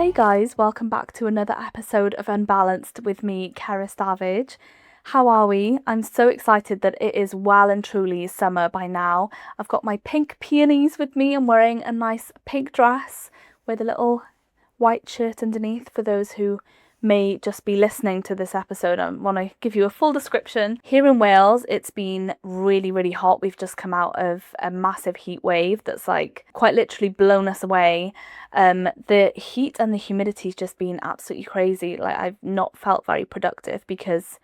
Hey guys, welcome back to another episode of Unbalanced with me, Cerys Davage. How are we? I'm so excited that it is well and truly summer by now. I've got my pink peonies with me. I'm wearing a nice pink dress with a little white shirt underneath for those who may just be listening to this episode. I want to give you a full description. Here in Wales, it's been really, really hot. We've just come out of a massive heat wave that's like quite literally blown us away. The heat and the humidity's just been absolutely crazy. Like, I've not felt very productive because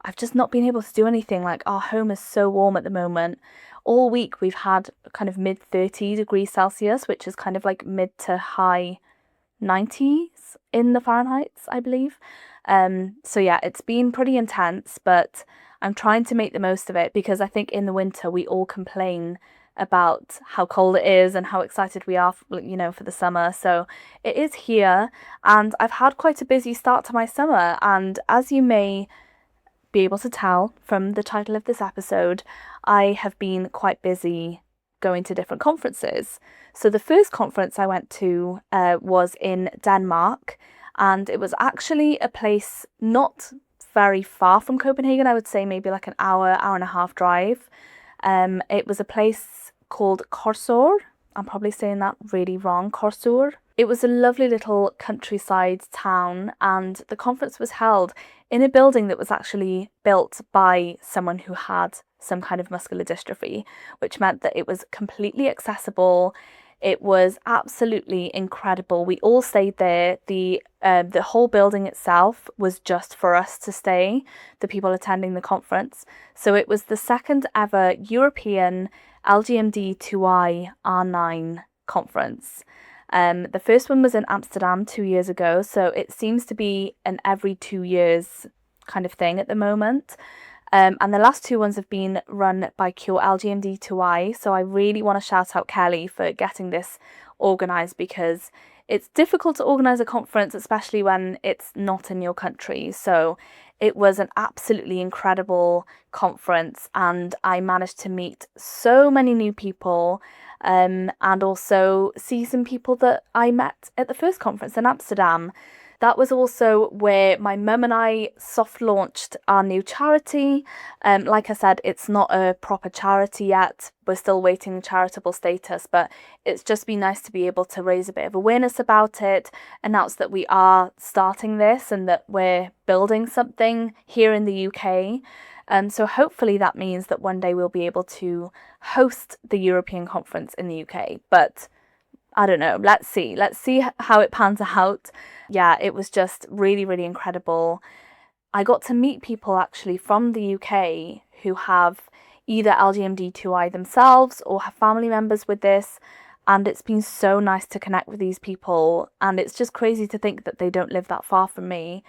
I've just not been able to do anything. Like, our home is so warm at the moment. All week we've had kind of mid 30 degrees Celsius, which is kind of like mid to high 90s in the Fahrenheit, I believe. So yeah, it's been pretty intense, but I'm trying to make the most of it because I think in the winter we all complain about how cold it is and how excited we are, for the summer. So it is here, and I've had quite a busy start to my summer. And as you may be able to tell from the title of this episode, I have been quite busy going to different conferences. So the first conference I went to was in Denmark, and it was actually a place not very far from Copenhagen. I would say maybe like an hour and a half drive. It was a place called Korsør. I'm probably saying that really wrong. Korsør. It was a lovely little countryside town, and the conference was held in a building that was actually built by someone who had some kind of muscular dystrophy, which meant that it was completely accessible. It was absolutely incredible. We all stayed there. The whole building itself was just for us to stay, the people attending the conference. So it was the second ever European LGMD2I R9 conference. The first one was in Amsterdam 2 years ago, so it seems to be an every 2 years kind of thing at the moment. And the last two ones have been run by Cure LGMD2I, so I really want to shout out Kelly for getting this organised, because it's difficult to organise a conference, especially when it's not in your country. So it was an absolutely incredible conference, and I managed to meet so many new people, and also see some people that I met at the first conference in Amsterdam. That was also where my mum and I soft launched our new charity. Like I said, it's not a proper charity yet. We're still waiting charitable status, but it's just been nice to be able to raise a bit of awareness about it, announce that we are starting this and that we're building something here in the UK. So hopefully that means that one day we'll be able to host the European conference in the UK. But I don't know. Let's see how it pans out. Yeah, it was just really, really incredible. I got to meet people actually from the UK who have either LGMD2I themselves or have family members with this. And it's been so nice to connect with these people. And it's just crazy to think that they don't live that far from me.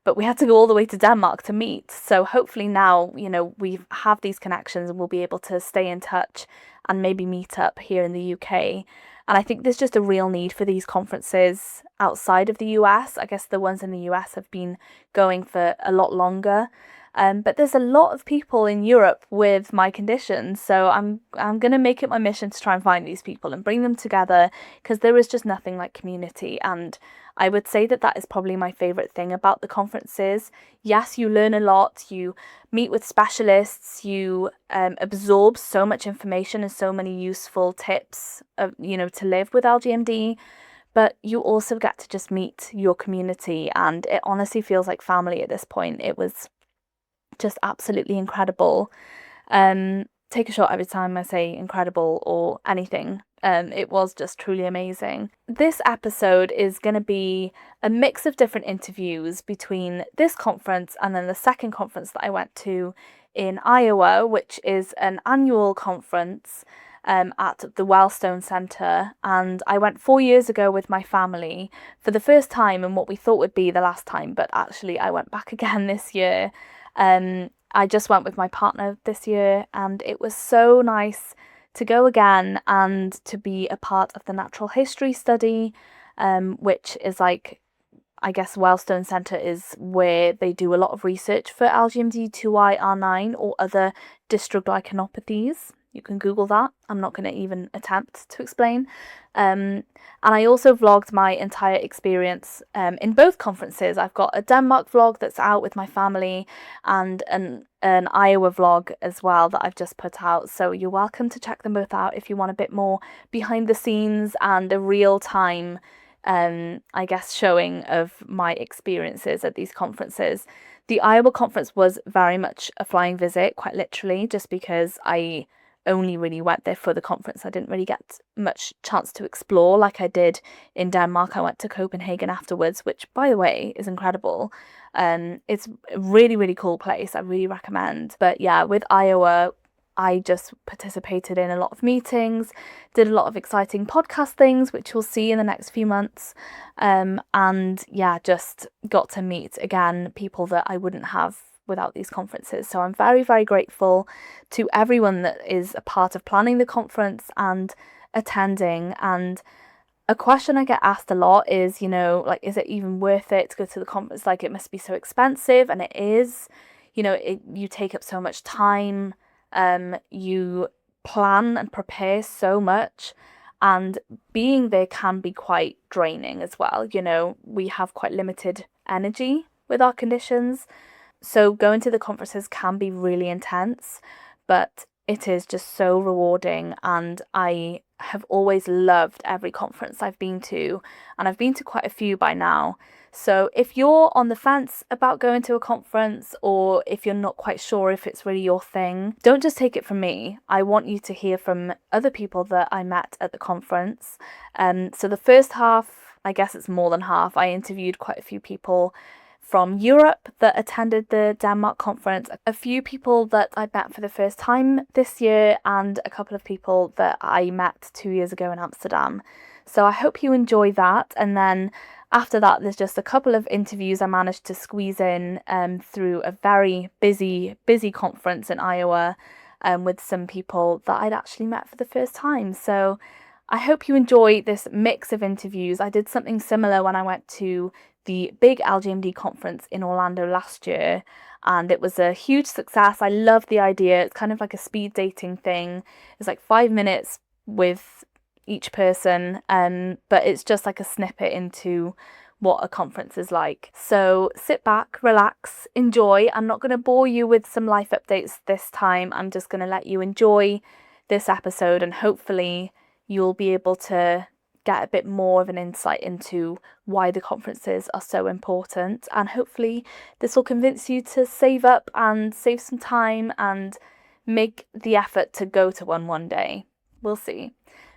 But we had to go all the way to Denmark to meet. So hopefully now, we have these connections and we'll be able to stay in touch and maybe meet up here in the UK. And I think there's just a real need for these conferences outside of the US. I guess the ones in the US have been going for a lot longer. But there's a lot of people in Europe with my condition. So I'm going to make it my mission to try and find these people and bring them together, because there is just nothing like community. And I would say that that is probably my favourite thing about the conferences. Yes, you learn a lot, you meet with specialists, you absorb so much information and so many useful tips of, to live with LGMD, but you also get to just meet your community, and it honestly feels like family at this point. It was just absolutely incredible. Take a shot every time I say incredible or anything. It was just truly amazing. This episode is going to be a mix of different interviews between this conference and then the second conference that I went to in Iowa, which is an annual conference at the Wellstone Centre. And I went 4 years ago with my family for the first time and what we thought would be the last time, but actually I went back again this year. I just went with my partner this year, and it was so nice to go again and to be a part of the natural history study, which is like, I guess Wellstone Centre is where they do a lot of research for LGMD2I R9 or other Dystroglycanopathies. You can Google that. I'm not going to even attempt to explain. And I also vlogged my entire experience in both conferences. I've got a Denmark vlog that's out with my family and an Iowa vlog as well that I've just put out. So you're welcome to check them both out if you want a bit more behind the scenes and a real time, I guess, showing of my experiences at these conferences. The Iowa conference was very much a flying visit, quite literally, just because I only really went there for the conference. I didn't really get much chance to explore like I did in Denmark. I went to Copenhagen afterwards, which, by the way, is incredible. It's a really, really cool place. I really recommend. But yeah, with Iowa, I just participated in a lot of meetings, did a lot of exciting podcast things, which you'll see in the next few months. And yeah, just got to meet again people that I wouldn't have without these conferences. So I'm very, very grateful to everyone that is a part of planning the conference and attending. And a question I get asked a lot is, like, is it even worth it to go to the conference? Like, it must be so expensive, and it is. You take up so much time. You plan and prepare so much, and being there can be quite draining as well. We have quite limited energy with our conditions. So going to the conferences can be really intense, but it is just so rewarding, and I have always loved every conference I've been to, and I've been to quite a few by now. So if you're on the fence about going to a conference, or if you're not quite sure if it's really your thing, don't just take it from me. I want you to hear from other people that I met at the conference. So the first half, I guess it's more than half, I interviewed quite a few people from Europe that attended the Denmark conference, a few people that I met for the first time this year, and a couple of people that I met 2 years ago in Amsterdam. So I hope you enjoy that. And then after that, there's just a couple of interviews I managed to squeeze in through a very busy conference in Iowa with some people that I'd actually met for the first time. So I hope you enjoy this mix of interviews. I did something similar when I went to the big LGMD conference in Orlando last year, and it was a huge success. I love the idea. It's kind of like a speed dating thing. It's like 5 minutes with each person, but it's just like a snippet into what a conference is like. So sit back, relax, enjoy. I'm not going to bore you with some life updates this time. I'm just going to let you enjoy this episode, and hopefully you'll be able to get a bit more of an insight into why the conferences are so important, and hopefully this will convince you to save up and save some time and make the effort to go to one day. We'll see.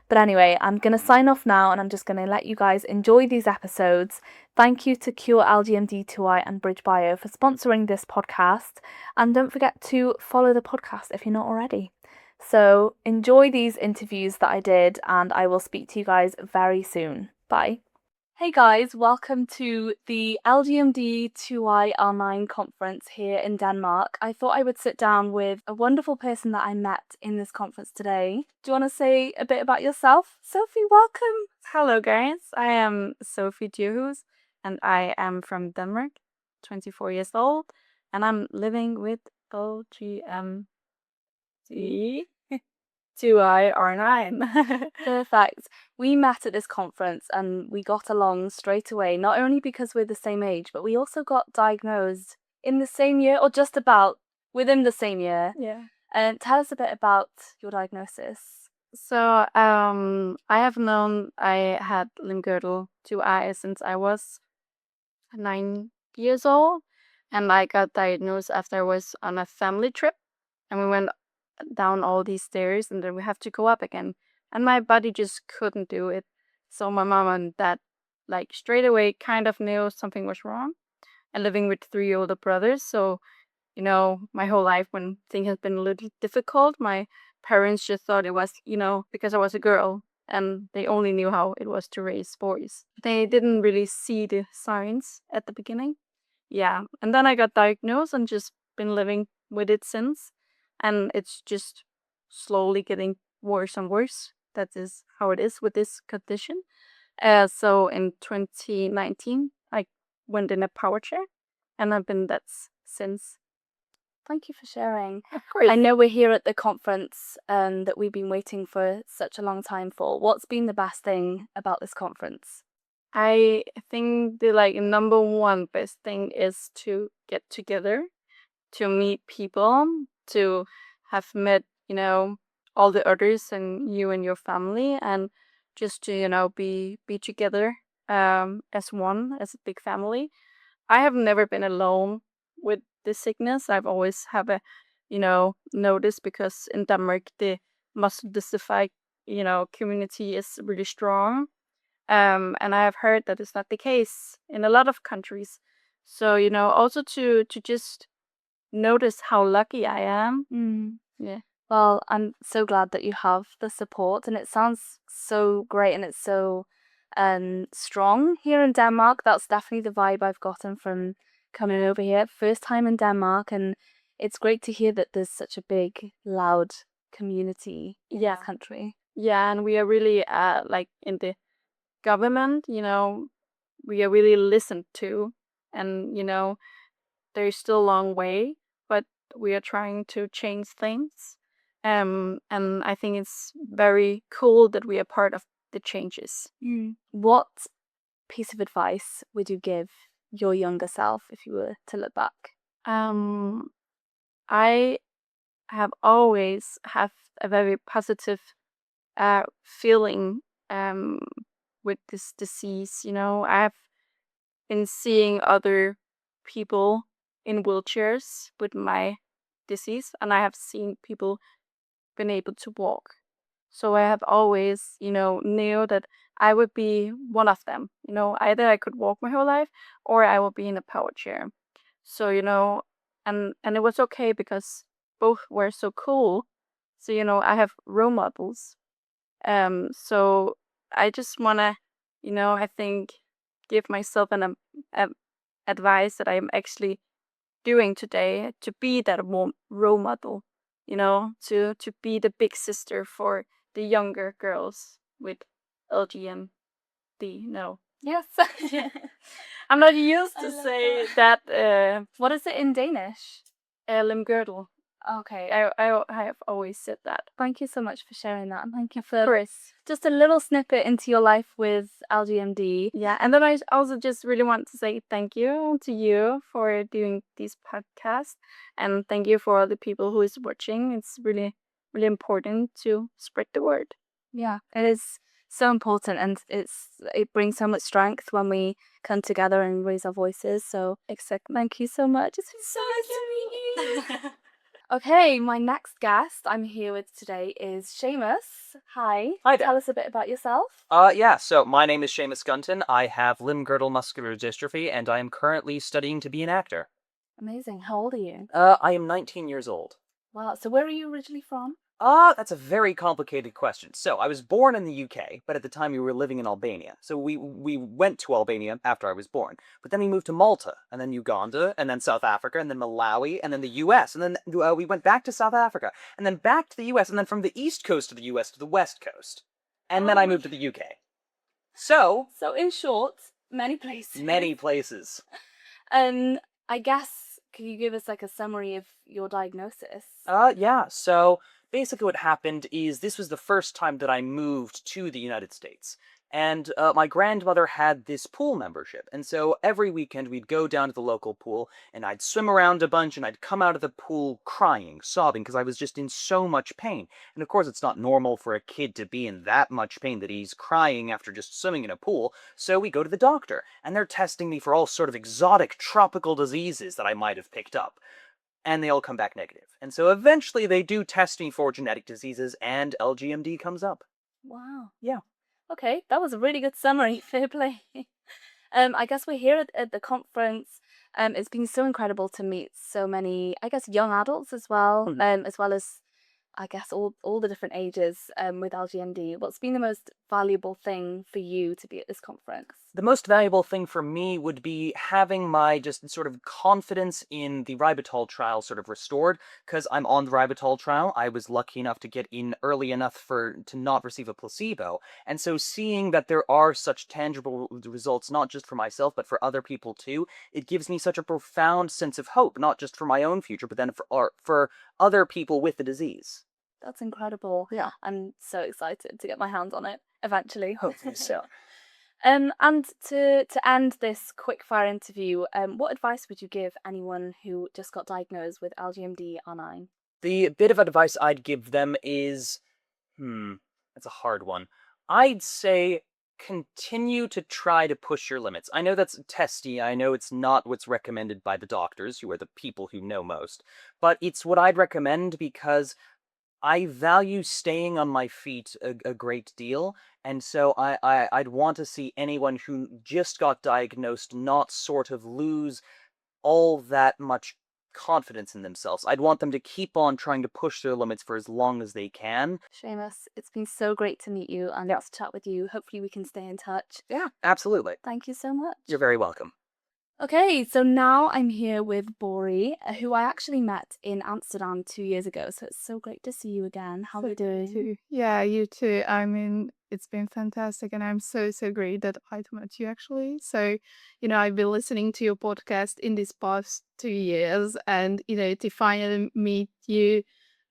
But anyway, I'm going to sign off now, and I'm just going to let you guys enjoy these episodes. Thank you to Cure LGMD2I and BridgeBio for sponsoring this podcast, and don't forget to follow the podcast if you're not already. So enjoy these interviews that I did, and I will speak to you guys very soon. Bye. Hey guys, welcome to the LGMD2I R9 conference here in Denmark. I thought I would sit down with a wonderful person that I met in this conference today. Do you want to say a bit about yourself? Sofie, welcome. Hello guys, I am Sofie Davage, and I am from Denmark, 24 years old, and I'm living with LGMD2I R9. Perfect. We met at this conference and we got along straight away, not only because we're the same age, but we also got diagnosed in the same year, or just about within the same year. Yeah. And tell us a bit about your diagnosis. So I have known I had limb-girdle 2I since I was 9 years old, and I got diagnosed after I was on a family trip, and we went down all these stairs, and then we have to go up again, and my body just couldn't do it. So my mom and dad, like, straight away kind of knew something was wrong. And living with 3 older brothers, so my whole life when things have been a little difficult, my parents just thought it was because I was a girl, and they only knew how it was to raise boys. They didn't really see the signs at the beginning. Yeah, and then I got diagnosed and just been living with it since, and it's just slowly getting worse and worse. That is how it is with this condition. So in 2019, I went in a power chair, and I've been that since. Thank you for sharing. Of course. I know we're here at the conference that we've been waiting for such a long time for. What's been the best thing about this conference? I think the number one best thing is to get together, to meet people, to have met, all the others and you and your family, and just to, be together as one, as a big family. I have never been alone with this sickness. I've always have a, notice, because in Denmark the muscle dystrophy, community is really strong. And I have heard that it's not the case in a lot of countries. So, also to just notice how lucky I am. Yeah. Well, I'm so glad that you have the support, and it sounds so great, and it's so strong here in Denmark. That's definitely the vibe I've gotten from coming over here. First time in Denmark, and it's great to hear that there's such a big, loud community in Yeah. this country. Yeah, and we are really in the government, we are really listened to, and there's still a long way, but we are trying to change things. And I think it's very cool that we are part of the changes. What piece of advice would you give your younger self if you were to look back? I have always have a very positive feeling with this disease. I've been seeing other people in wheelchairs with my disease, and I have seen people been able to walk. So I have always, knew that I would be one of them. Either I could walk my whole life, or I will be in a power chair. So, and it was okay, because both were so cool. So, I have role models. So I just wanna, I think, give myself an advice that I'm actually doing today, to be that role model, to be the big sister for the younger girls with LGMD. No, Yes. I'm not used to love say that. What is it in Danish? Limgirdle. Okay. I have always said that. Thank you so much for sharing that, and thank you for Chris. just a little snippet into your life with LGMD. Yeah, and then I also just really want to say thank you to you for doing this podcast, and thank you for all the people who is watching. It's really, really important to spread the word. Yeah, it is so important, and it brings so much strength when we come together and raise our voices. So, thank you so much. It's been so nice to meet you. Okay, my next guest I'm here with today is Seamus. Hi. Hi there. Tell us a bit about yourself. Yeah, so my name is Seamus Gunton. I have limb-girdle muscular dystrophy, and I am currently studying to be an actor. Amazing. How old are you? I am 19 years old. Wow. So where are you originally from? That's a very complicated question. So, I was born in the UK, but at the time we were living in Albania. So we went to Albania after I was born. But then we moved to Malta, and then Uganda, and then South Africa, and then Malawi, and then the US. And then we went back to South Africa, and then back to the US, and then from the East Coast of the US to the West Coast. And then I moved to the UK. So in short, many places. Many places. I guess, could you give us like a summary of your diagnosis? Yeah. So basically what happened is this was the first time that I moved to the United States. And my grandmother had this pool membership. And so every weekend we'd go down to the local pool, and I'd swim around a bunch, and I'd come out of the pool crying, sobbing, because I was just in so much pain. And of course it's not normal for a kid to be in that much pain that he's crying after just swimming in a pool. So we go to the doctor, and they're testing me for all sort of exotic tropical diseases that I might have picked up. And they all come back negative. And so eventually they do test me for genetic diseases, and LGMD comes up. Wow. Yeah. Okay, that was a really good summary. Fair play. I guess we're here at the conference. It's been so incredible to meet so many, I guess, young adults as well, as well as, I guess, all the different ages with LGMD. What's been the most valuable thing for you to be at this conference? The most valuable thing for me would be having my just sort of confidence in the ribitol trial sort of restored, because I'm on the ribitol trial. I was lucky enough to get in early enough to not receive a placebo. And so seeing that there are such tangible results, not just for myself, but for other people too, it gives me such a profound sense of hope, not just for my own future, but then for other people with the disease. That's incredible. Yeah. I'm so excited to get my hands on it eventually. Hopefully so. And to end this quickfire interview, what advice would you give anyone who just got diagnosed with LGMD R9? The bit of advice I'd give them is, that's a hard one. I'd say continue to try to push your limits. I know that's testy. I know it's not what's recommended by the doctors, who are the people who know most, but it's what I'd recommend because I value staying on my feet a great deal, and so I'd want to see anyone who just got diagnosed not sort of lose all that much confidence in themselves. I'd want them to keep on trying to push their limits for as long as they can. Seamus, it's been so great to meet you and to chat with you. Hopefully we can stay in touch. Yeah, absolutely. Thank you so much. You're very welcome. Okay, so now I'm here with Bori, who I actually met in Amsterdam 2 years ago. So it's so great to see you again. How are you doing? Too. Yeah, you too. I mean, it's been fantastic, and I'm so great that I met you actually. So, I've been listening to your podcast in these past 2 years, and to finally meet you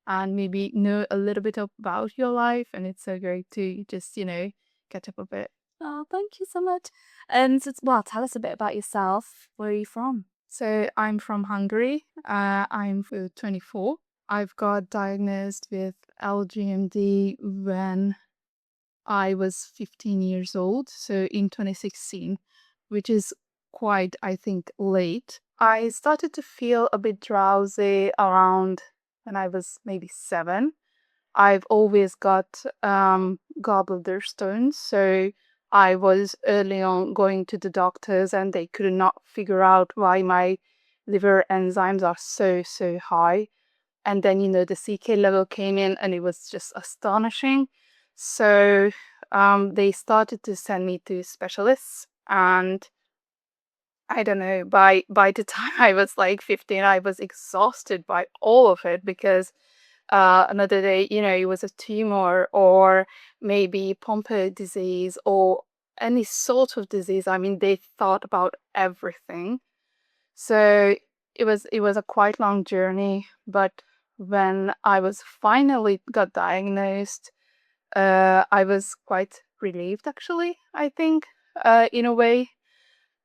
and maybe know a little bit about your life, and it's so great to just catch up a bit. Oh, thank you so much. Tell us a bit about yourself. Where are you from? So I'm from Hungary. I'm 24. I've got diagnosed with LGMD when I was 15 years old, so in 2016, which is quite, I think, late. I started to feel a bit drowsy around when I was maybe 7. I've always got gallbladder stones, so I was early on going to the doctors and they could not figure out why my liver enzymes are so high. And then, the CK level came in and it was just astonishing. So they started to send me to specialists, and I don't know, by the time I was like 15, I was exhausted by all of it because another day, it was a tumor or maybe Pompe disease or any sort of disease. I mean, they thought about everything. So it was a quite long journey, but when I was finally got diagnosed, I was quite relieved actually, I think, in a way.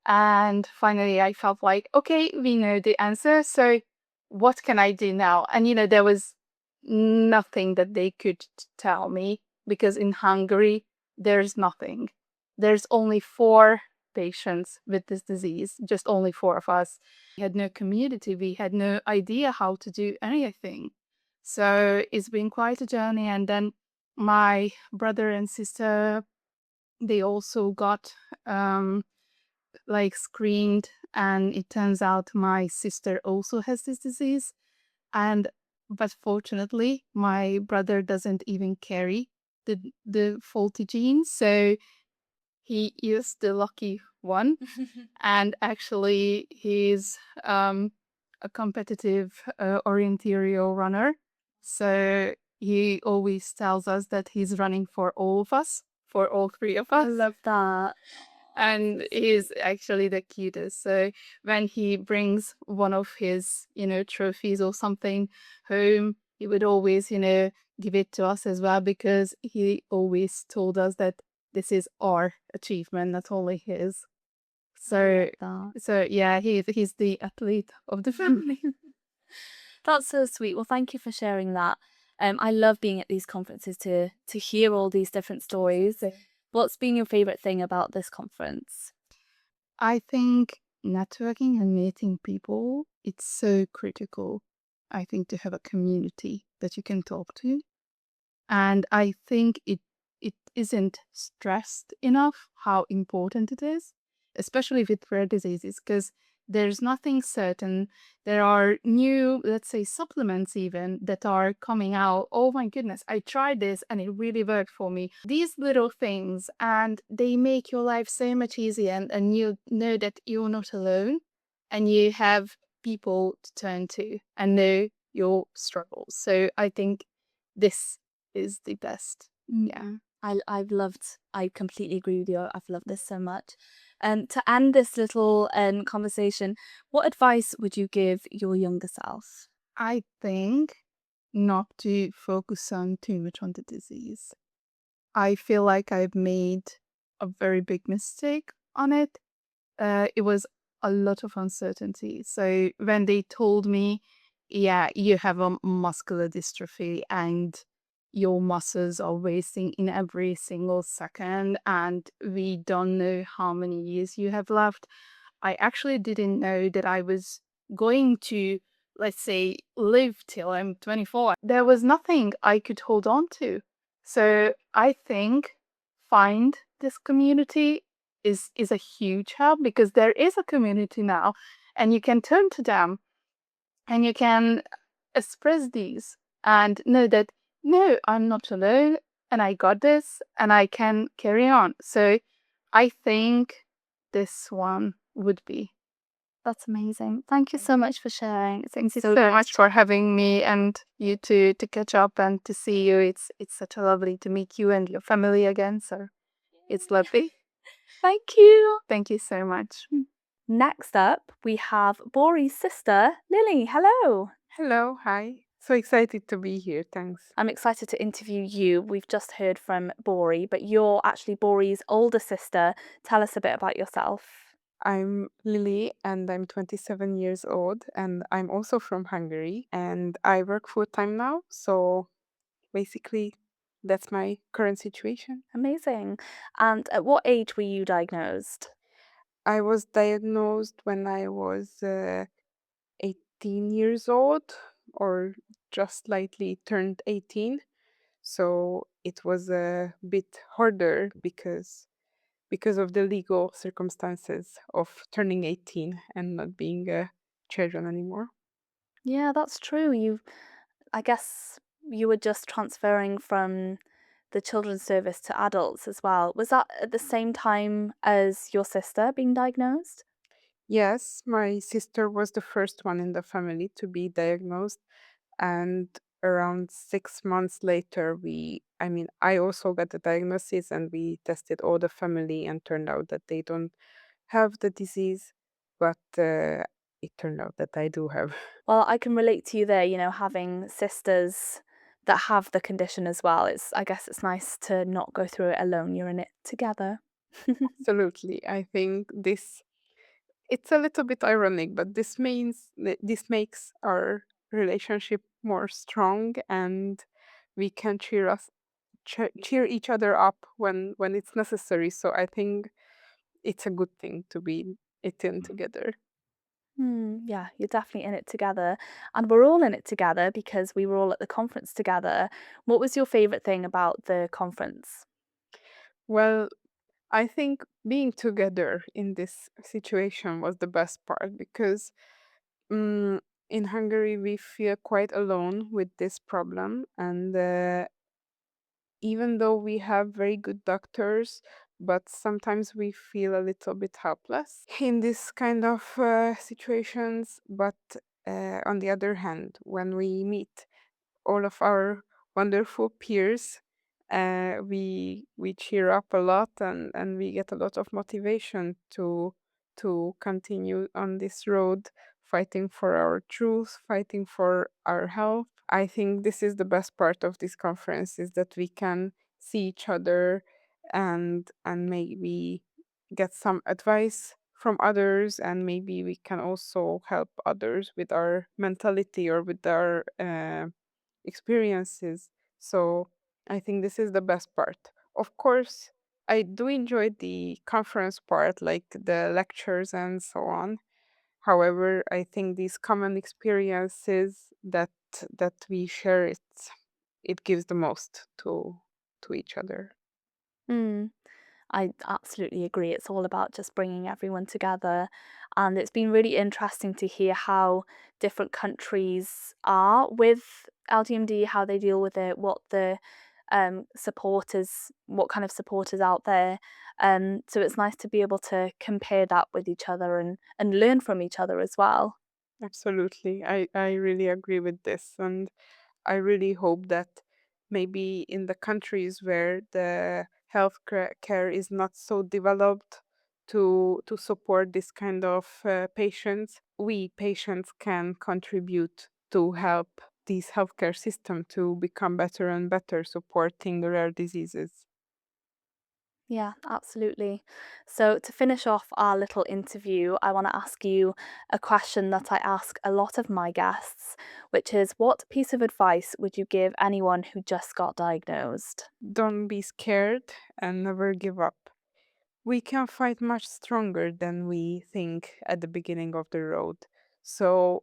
And finally I felt like, okay, we know the answer, so what can I do now? And there was nothing that they could tell me because in Hungary there's nothing. There's only 4 patients with this disease, just only 4 of us. We had no community, we had no idea how to do anything. So it's been quite a journey. And then my brother and sister, they also got screened, and it turns out my sister also has this disease. But fortunately my brother doesn't even carry the faulty genes, so he is the lucky one. And actually he's a competitive orienteering runner, so he always tells us that he's running for all of us, for all 3 of us. I love that. And he's actually the cutest. So when he brings one of his, trophies or something home, he would always, give it to us as well, because he always told us that this is our achievement, not only his. So yeah, he's the athlete of the family. That's so sweet. Well, thank you for sharing that. I love being at these conferences to hear all these different stories. What's been your favorite thing about this conference? I think networking and meeting people, it's so critical. I think to have a community that you can talk to. And I think it isn't stressed enough how important it is, especially with rare diseases, because There's nothing certain. There are new, let's say, supplements even that are coming out. Oh my goodness, I tried this and it really worked for me. These little things, and they make your life so much easier, and you know that you're not alone and you have people to turn to and know your struggles. So I think this is the best. Yeah. I completely agree with you. I've loved this so much. And to end this little conversation, what advice would you give your younger self? I think not to focus on too much on the disease. I feel like I've made a very big mistake on it. It was a lot of uncertainty. So when they told me, yeah, you have a muscular dystrophy and your muscles are wasting in every single second, and we don't know how many years you have left, I actually didn't know that I was going to, let's say, live till I'm 24. There was nothing I could hold on to. So I think find this community is a huge help, because there is a community now and you can turn to them and you can express these and know that no, I'm not alone and I got this and I can carry on. So I think this one would be. That's amazing. Thank you so much for sharing. Thank you so much for having me and you to catch up and to see you. It's such a lovely to meet you and your family again. So it's lovely. Thank you. Thank you so much. Next up, we have Bori's sister, Lili. Hello. Hello, hi. So excited to be here, thanks. I'm excited to interview you. We've just heard from Bori, but you're actually Bori's older sister. Tell us a bit about yourself. I'm Lili and I'm 27 years old and I'm also from Hungary and I work full time now. So basically, that's my current situation. Amazing. And at what age were you diagnosed? I was diagnosed when I was 18 years old or just slightly turned 18. So it was a bit harder because of the legal circumstances of turning 18 and not being a children anymore. Yeah, that's true. I guess you were just transferring from the children's service to adults as well. Was that at the same time as your sister being diagnosed? Yes, my sister was the first one in the family to be diagnosed, and around 6 months later, I also got the diagnosis, and we tested all the family, and turned out that they don't have the disease, but it turned out that I do have. Well, I can relate to you there, having sisters that have the condition as well. I guess it's nice to not go through it alone. You're in it together. Absolutely, I think it's a little bit ironic, but this makes our relationship more strong, and we can cheer each other up when it's necessary. So I think it's a good thing to be eaten together. Yeah, you're definitely in it together. And we're all in it together because we were all at the conference together. What was your favourite thing about the conference? Well, I think being together in this situation was the best part because mm, in Hungary we feel quite alone with this problem, and even though we have very good doctors, but sometimes we feel a little bit helpless in this kind of situations. But on the other hand, when we meet all of our wonderful peers, we cheer up a lot, and we get a lot of motivation to continue on this road, fighting for our truth, fighting for our health. I think this is the best part of this conference, is that we can see each other and maybe get some advice from others, and maybe we can also help others with our mentality or with our experiences. So I think this is the best part. Of course, I do enjoy the conference part, like the lectures and so on. However, I think these common experiences that we share, it gives the most to each other. Hmm. I absolutely agree. It's all about just bringing everyone together. And it's been really interesting to hear how different countries are with LGMD, how they deal with it, what the supporters, what kind of support is out there. So it's nice to be able to compare that with each other and learn from each other as well. Absolutely. I really agree with this. And I really hope that maybe in the countries where the care is not so developed to support this kind of patients, we patients can contribute to help these healthcare system to become better and better supporting the rare diseases. Yeah, absolutely. So, to finish off our little interview, I want to ask you a question that I ask a lot of my guests, which is what piece of advice would you give anyone who just got diagnosed? Don't be scared and never give up. We can fight much stronger than we think at the beginning of the road. So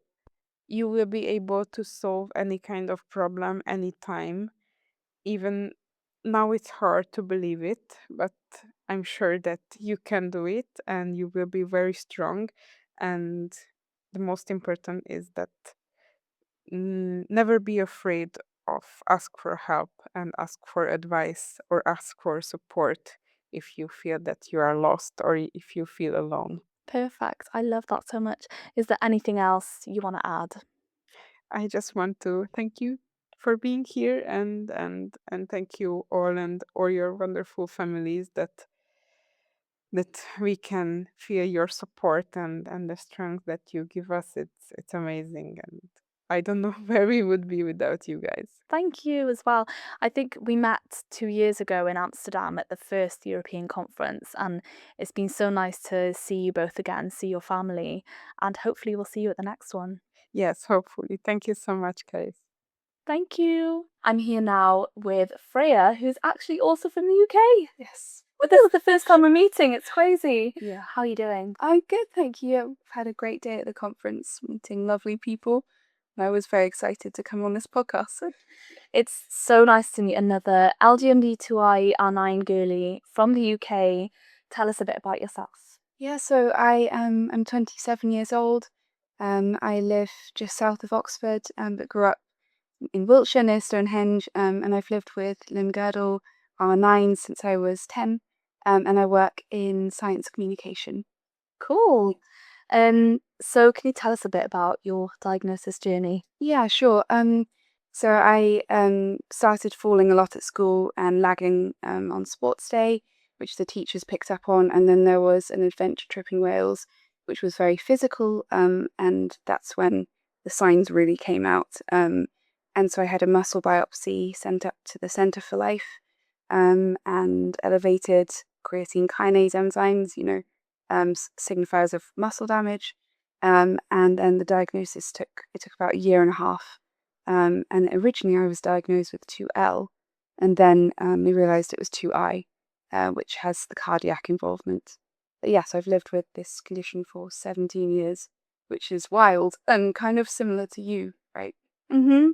you will be able to solve any kind of problem anytime. Even now, it's hard to believe it, but I'm sure that you can do it and you will be very strong. And the most important is that never be afraid of ask for help and ask for advice or ask for support if you feel that you are lost or if you feel alone. Perfect. I love that so much. Is there anything else you want to add? I just want to thank you for being here and thank you all your wonderful families that we can feel your support and the strength that you give us. It's amazing, and I don't know where we would be without you guys. Thank you as well. I think we met 2 years ago in Amsterdam at the first European conference, and it's been so nice to see you both again, see your family, and hopefully we'll see you at the next one. Yes, hopefully. Thank you so much, guys. Thank you. I'm here now with Freya, who's actually also from the UK. Yes. But this is the first time we're meeting. It's crazy. Yeah. How are you doing? I'm good, thank you. I've had a great day at the conference, meeting lovely people. I was very excited to come on this podcast. So It's so nice to meet another LGMD2I/R9 girly from the UK. Tell us a bit about yourself. yeah, so I'm 27 years old. I live just south of Oxford, but grew up in Wiltshire near Stonehenge. And I've lived with Limgirdle R9 since I was 10. And I work in science communication. Cool. So can you tell us a bit about your diagnosis journey? Yeah, sure. So I started falling a lot at school and lagging on sports day, which the teachers picked up on, and then there was an adventure trip in Wales, which was very physical, and that's when the signs really came out. And so I had a muscle biopsy sent up to the Centre for Life, and elevated creatine kinase enzymes, signifiers of muscle damage. And then the diagnosis took about a year and a half. And originally I was diagnosed with 2L, and then we realized it was 2I, which has the cardiac involvement. But yes, I've lived with this condition for 17 years, which is wild and kind of similar to you, right?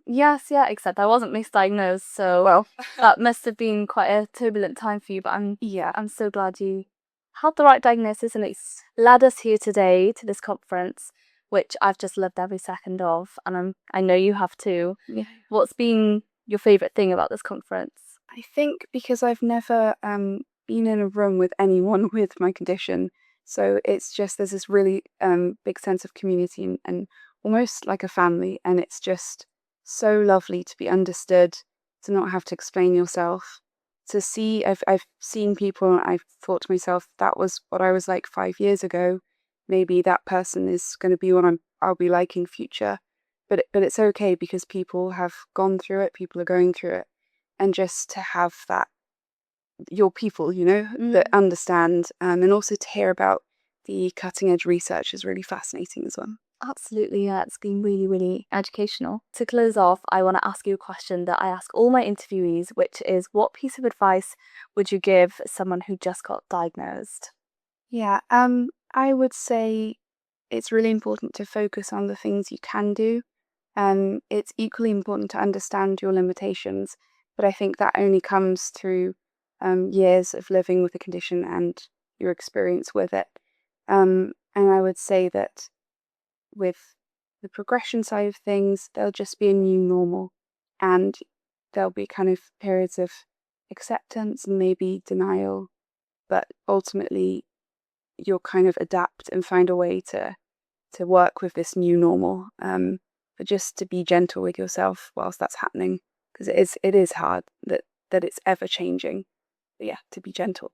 Yes, yeah, except I wasn't misdiagnosed, so Well, that must have been quite a turbulent time for you, but yeah. I'm so glad you had the right diagnosis and it's led us here today to this conference, which I've just loved every second of, and I know you have too. Yeah. What's been your favourite thing about this conference? I think because I've never been in a room with anyone with my condition, so it's just there's this really big sense of community and almost like a family, and it's just so lovely to be understood, to not have to explain yourself, to see. I've seen people, and I've thought to myself that was what I was like 5 years ago. Maybe that person is going to be what I'll be like in future, but it's okay because people have gone through it, people are going through it, and just to have that your people that understand, and also to hear about the cutting edge research is really fascinating as well. Absolutely, yeah, it's been really, really educational. To close off, I want to ask you a question that I ask all my interviewees, which is what piece of advice would you give someone who just got diagnosed? Yeah, I would say it's really important to focus on the things you can do. It's equally important to understand your limitations, but I think that only comes through years of living with the condition and your experience with it. And I would say that with the progression side of things, there'll just be a new normal, and there'll be kind of periods of acceptance and maybe denial, but ultimately you'll kind of adapt and find a way to work with this new normal. But just to be gentle with yourself whilst that's happening, because it is hard that it's ever changing. But yeah, to be gentle.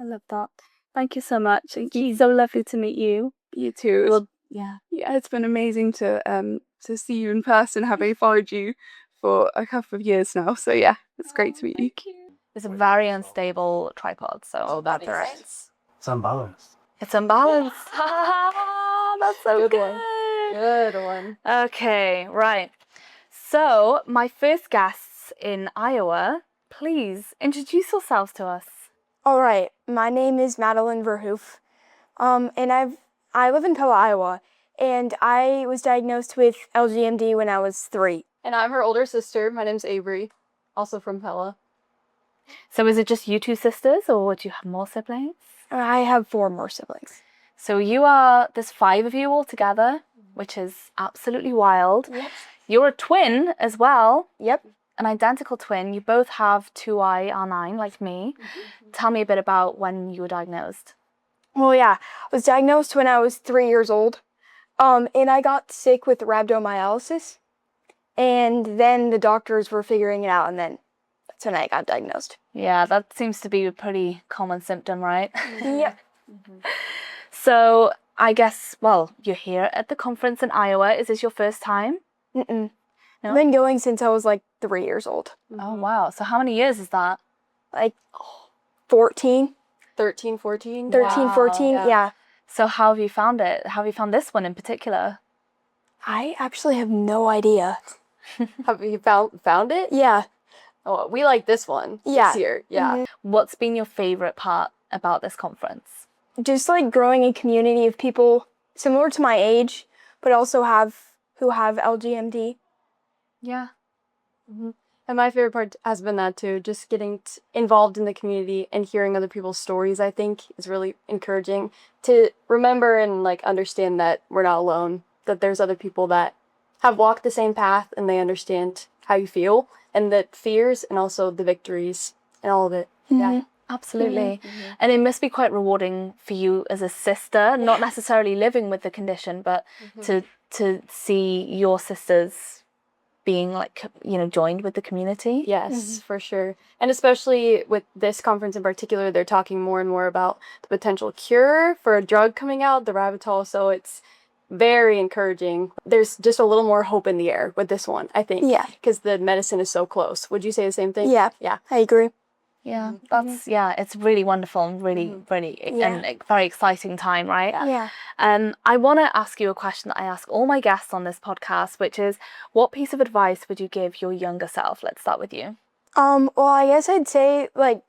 I love that. Thank you so much. It's so lovely to meet you. You too. Well, yeah. Yeah, it's been amazing to see you in person, having followed you for a couple of years now. So yeah, it's great to meet you. Thank you. It's a very unstable tripod, so that makes makes sense. It's unbalanced. It's unbalanced. That's so Good good. one. Good one. Okay, right. So, my first guests in Iowa, please introduce yourselves to us. All right, my name is Madeleine Verhoof, and I live in Pella, Iowa, and I was diagnosed with LGMD when I was 3. And I'm her older sister. My name's Avery, also from Pella. So, is it just you two sisters, or do you have more siblings? I have 4 more siblings. So, there's 5 of you all together, which is absolutely wild. Yep. You're a twin as well. Yep. An identical twin. You both have 2I/R9 like me. Tell me a bit about when you were diagnosed. Well, yeah, I was diagnosed when I was 3 years old, and I got sick with rhabdomyolysis, and then the doctors were figuring it out, and then that's when I got diagnosed. Yeah, that seems to be a pretty common symptom, right? Yep. So I guess, well, you're here at the conference in Iowa. Is this your first time? Mm-mm. No? I've been going since I was like 3 years old. Oh, wow. So how many years is that? Like 14, 13, 14. 13, Wow. 14, yeah. So how have you found it? How have you found this one in particular? I actually have no idea. Have you found it? Yeah. Oh, we like this one. Yeah. This year. Yeah. Mhm. What's been your favorite part about this conference? Just like growing a community of people similar to my age, but also who have LGMD. Yeah. And my favorite part has been that too, just getting involved in the community and hearing other people's stories, I think, is really encouraging to remember and like understand that we're not alone, that there's other people that have walked the same path and they understand how you feel and the fears and also the victories and all of it. Yeah. Absolutely. And it must be quite rewarding for you as a sister, not necessarily living with the condition, but to see your sisters being like, joined with the community. Yes, for sure. And especially with this conference in particular, they're talking more and more about the potential cure for a drug coming out, the Ravitol. So it's very encouraging. There's just a little more hope in the air with this one, I think. Yeah. Because the medicine is so close. Would you say the same thing? Yeah. Yeah. I agree. Yeah, it's really wonderful and really, and a very exciting time, right? Yeah. I want to ask you a question that I ask all my guests on this podcast, which is, what piece of advice would you give your younger self? Let's start with you. Well, I guess I'd say, like,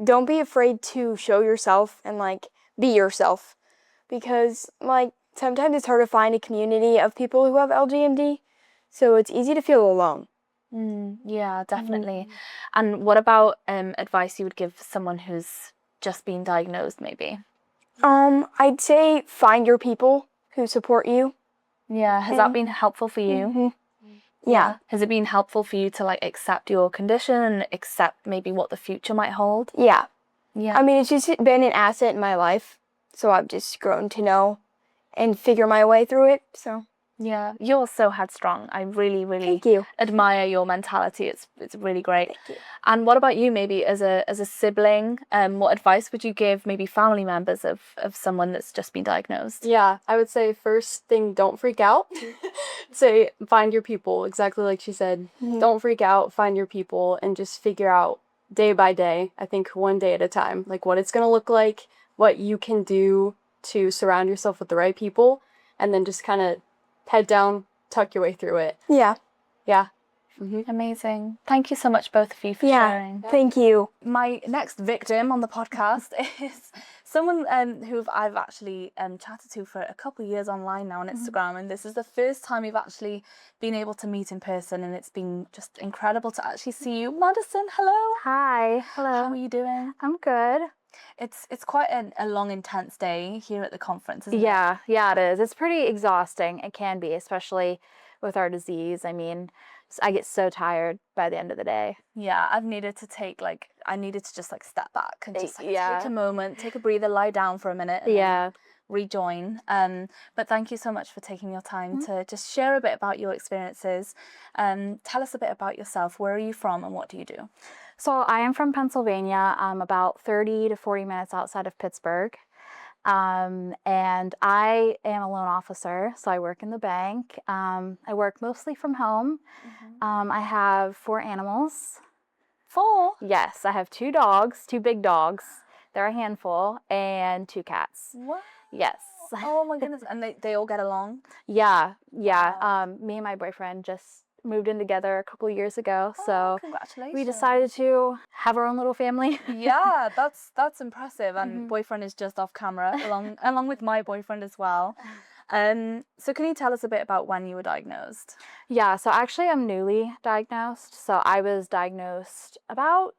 don't be afraid to show yourself and, like, be yourself. Because, like, sometimes it's hard to find a community of people who have LGMD, so it's easy to feel alone. Yeah, definitely. And what about advice you would give someone who's just been diagnosed, maybe? I'd say find your people who support you. Yeah, has that been helpful for you? Yeah. Has it been helpful for you to like accept your condition and accept maybe what the future might hold? Yeah. Yeah. I mean, it's just been an asset in my life, so I've just grown to know and figure my way through it, so. Yeah, you're so headstrong. I really, really Thank you. admire your mentality. It's really great. Thank you. And what about you, maybe as a sibling? What advice would you give maybe family members of someone that's just been diagnosed? Yeah, I would say first thing, don't freak out. Say, find your people, exactly like she said. Don't freak out, find your people, and just figure out day by day, I think one day at a time, like what it's going to look like, what you can do to surround yourself with the right people, and then just kind of head down, tuck your way through it. Yeah. Yeah. Amazing. Thank you so much, both of you, for sharing. Thank you. My next victim on the podcast is someone who I've actually chatted to for a couple of years online now on Instagram, and this is the first time we've actually been able to meet in person, and it's been just incredible to actually see you. Madisyn, hello. Hi. Hello. How are you doing? I'm good. It's quite a long, intense day here at the conference, isn't it? Yeah, it is. It's pretty exhausting. It can be, especially with our disease. I mean, I get so tired by the end of the day. Yeah, I needed to just like step back and just like Yeah. take a moment, take a breather, lie down for a minute, and Yeah. then rejoin. But thank you so much for taking your time to just share a bit about your experiences. Tell us a bit about yourself. Where are you from and what do you do? So I am from Pennsylvania. I'm about 30 to 40 minutes outside of Pittsburgh. And I am a loan officer, so I work in the bank. I work mostly from home. I have 4 animals. 4? Yes, I have 2 dogs, 2 big dogs. They're a handful, and 2 cats. What? Yes. Oh my goodness. And they all get along? Yeah. Wow. Me and my boyfriend just moved in together a couple of years ago, so congratulations. we decided to have our own little family. Yeah, that's impressive. And boyfriend is just off camera along with my boyfriend as well. So can you tell us a bit about when you were diagnosed? Yeah, so actually I'm newly diagnosed. So I was diagnosed about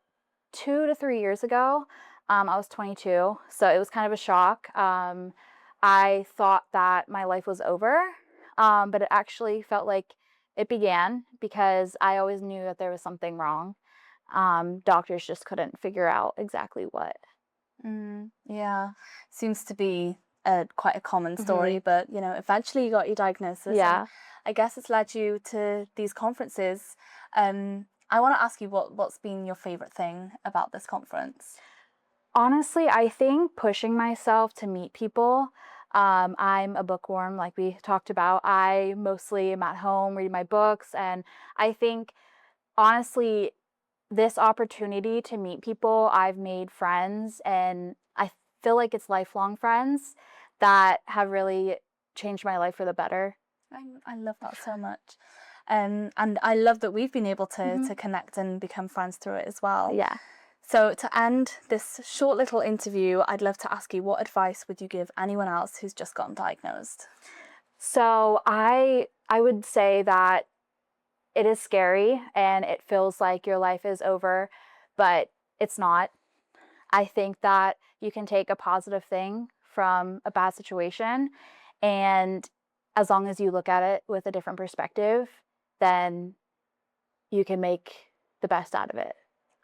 2 to 3 years ago. I was 22, so it was kind of a shock. I thought that my life was over, but it actually felt like it began because I always knew that there was something wrong. Doctors just couldn't figure out exactly what. Yeah, seems to be quite a common story, but you know, eventually you got your diagnosis. Yeah. And I guess it's led you to these conferences. I want to ask you what's been your favorite thing about this conference? Honestly, I think pushing myself to meet people. I'm a bookworm, like we talked about. I mostly am at home reading my books, and I think, honestly, this opportunity to meet people, I've made friends, and I feel like it's lifelong friends that have really changed my life for the better. I love that so much. And I love that we've been able to connect and become friends through it as well. Yeah. So to end this short little interview, I'd love to ask you, what advice would you give anyone else who's just gotten diagnosed? So I would say that it is scary and it feels like your life is over, but it's not. I think that you can take a positive thing from a bad situation, and as long as you look at it with a different perspective, then you can make the best out of it.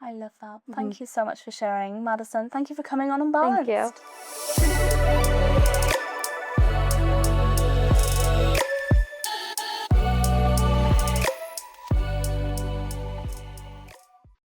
I love that. Thank you so much for sharing, Madisyn. Thank you for coming on Unbalanced. Thank you.